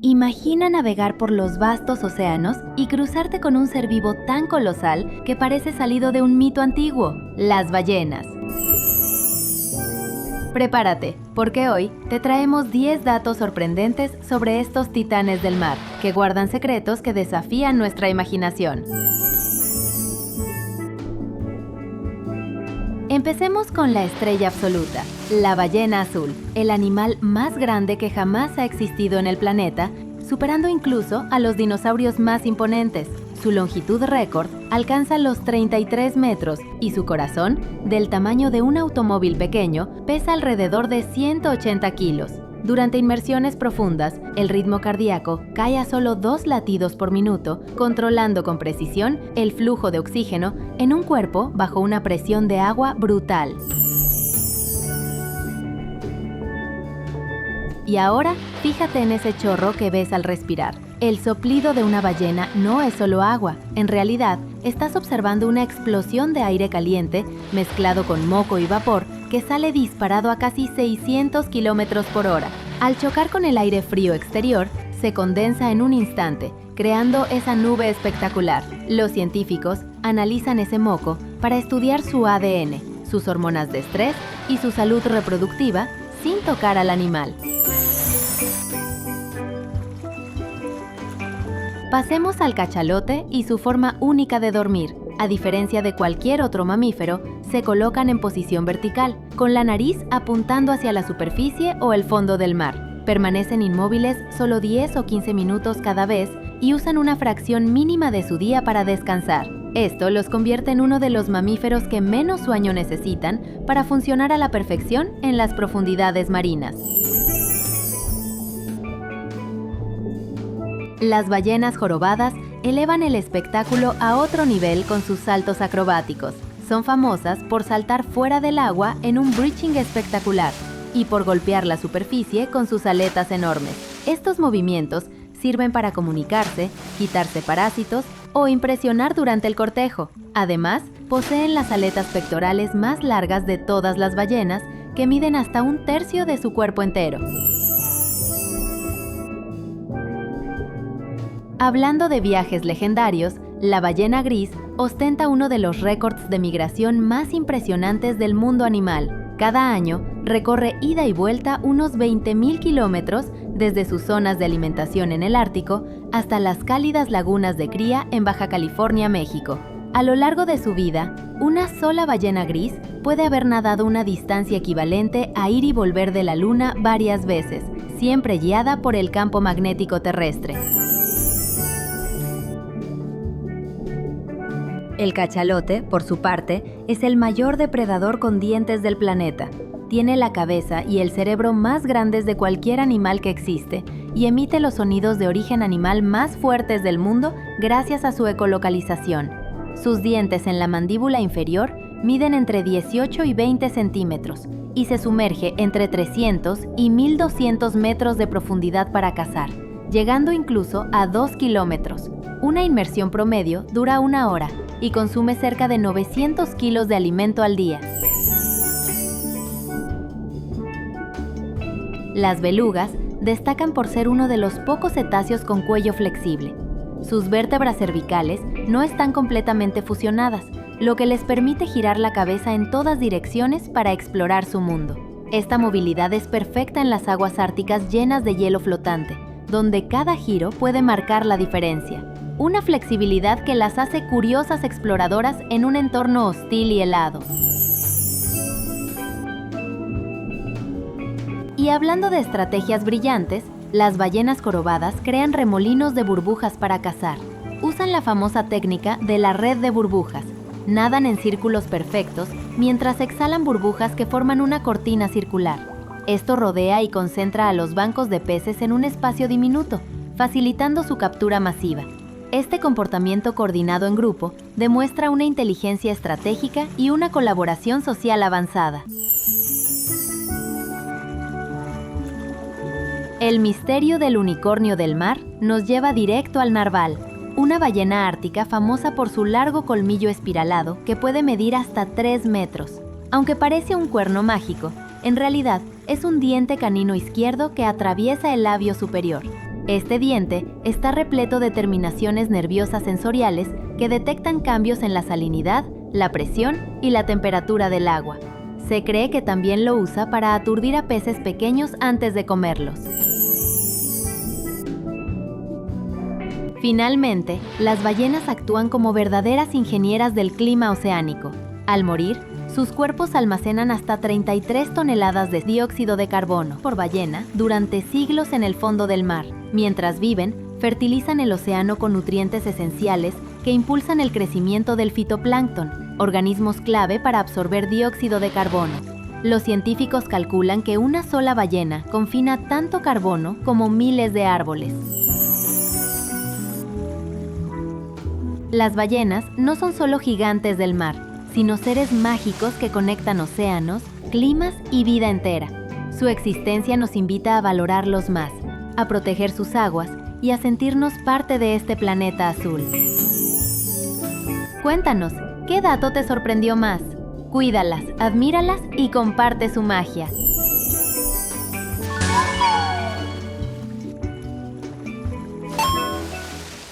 Imagina navegar por los vastos océanos y cruzarte con un ser vivo tan colosal que parece salido de un mito antiguo, las ballenas. Prepárate, porque hoy te traemos 10 datos sorprendentes sobre estos titanes del mar, que guardan secretos que desafían nuestra imaginación. Empecemos con la estrella absoluta, la ballena azul, el animal más grande que jamás ha existido en el planeta, superando incluso a los dinosaurios más imponentes. Su longitud récord alcanza los 33 metros y su corazón, del tamaño de un automóvil pequeño, pesa alrededor de 180 kilos. Durante inmersiones profundas, el ritmo cardíaco cae a solo 2 latidos por minuto, controlando con precisión el flujo de oxígeno en un cuerpo bajo una presión de agua brutal. Y ahora, fíjate en ese chorro que ves al respirar. El soplido de una ballena no es solo agua. En realidad, estás observando una explosión de aire caliente mezclado con moco y vapor que sale disparado a casi 600 kilómetros por hora. Al chocar con el aire frío exterior, se condensa en un instante, creando esa nube espectacular. Los científicos analizan ese moco para estudiar su ADN, sus hormonas de estrés y su salud reproductiva sin tocar al animal. Pasemos al cachalote y su forma única de dormir. A diferencia de cualquier otro mamífero, se colocan en posición vertical, con la nariz apuntando hacia la superficie o el fondo del mar. Permanecen inmóviles solo 10 o 15 minutos cada vez y usan una fracción mínima de su día para descansar. Esto los convierte en uno de los mamíferos que menos sueño necesitan para funcionar a la perfección en las profundidades marinas. Las ballenas jorobadas elevan el espectáculo a otro nivel con sus saltos acrobáticos. Son famosas por saltar fuera del agua en un breaching espectacular y por golpear la superficie con sus aletas enormes. Estos movimientos sirven para comunicarse, quitarse parásitos o impresionar durante el cortejo. Además, poseen las aletas pectorales más largas de todas las ballenas, que miden hasta 1/3 de su cuerpo entero. Hablando de viajes legendarios, la ballena gris ostenta uno de los récords de migración más impresionantes del mundo animal. Cada año recorre ida y vuelta unos 20.000 kilómetros desde sus zonas de alimentación en el Ártico hasta las cálidas lagunas de cría en Baja California, México. A lo largo de su vida, una sola ballena gris puede haber nadado una distancia equivalente a ir y volver de la Luna varias veces, siempre guiada por el campo magnético terrestre. El cachalote, por su parte, es el mayor depredador con dientes del planeta. Tiene la cabeza y el cerebro más grandes de cualquier animal que existe y emite los sonidos de origen animal más fuertes del mundo gracias a su ecolocalización. Sus dientes en la mandíbula inferior miden entre 18 y 20 centímetros y se sumerge entre 300 y 1.200 metros de profundidad para cazar, llegando incluso a 2 kilómetros. Una inmersión promedio dura 1 hora y consume cerca de 900 kilos de alimento al día. Las belugas destacan por ser uno de los pocos cetáceos con cuello flexible. Sus vértebras cervicales no están completamente fusionadas, lo que les permite girar la cabeza en todas direcciones para explorar su mundo. Esta movilidad es perfecta en las aguas árticas llenas de hielo flotante, donde cada giro puede marcar la diferencia. Una flexibilidad que las hace curiosas exploradoras en un entorno hostil y helado. Y hablando de estrategias brillantes, las ballenas jorobadas crean remolinos de burbujas para cazar. Usan la famosa técnica de la red de burbujas. Nadan en círculos perfectos mientras exhalan burbujas que forman una cortina circular. Esto rodea y concentra a los bancos de peces en un espacio diminuto, facilitando su captura masiva. Este comportamiento coordinado en grupo demuestra una inteligencia estratégica y una colaboración social avanzada. El misterio del unicornio del mar nos lleva directo al narval, una ballena ártica famosa por su largo colmillo espiralado que puede medir hasta 3 metros. Aunque parece un cuerno mágico, en realidad es un diente canino izquierdo que atraviesa el labio superior. Este diente está repleto de terminaciones nerviosas sensoriales que detectan cambios en la salinidad, la presión y la temperatura del agua. Se cree que también lo usa para aturdir a peces pequeños antes de comerlos. Finalmente, las ballenas actúan como verdaderas ingenieras del clima oceánico. Al morir, sus cuerpos almacenan hasta 33 toneladas de dióxido de carbono por ballena durante siglos en el fondo del mar. Mientras viven, fertilizan el océano con nutrientes esenciales que impulsan el crecimiento del fitoplancton, organismos clave para absorber dióxido de carbono. Los científicos calculan que una sola ballena confina tanto carbono como miles de árboles. Las ballenas no son solo gigantes del mar, sino seres mágicos que conectan océanos, climas y vida entera. Su existencia nos invita a valorarlos más, a proteger sus aguas y a sentirnos parte de este planeta azul. Cuéntanos, ¿qué dato te sorprendió más? Cuídalas, admíralas y comparte su magia.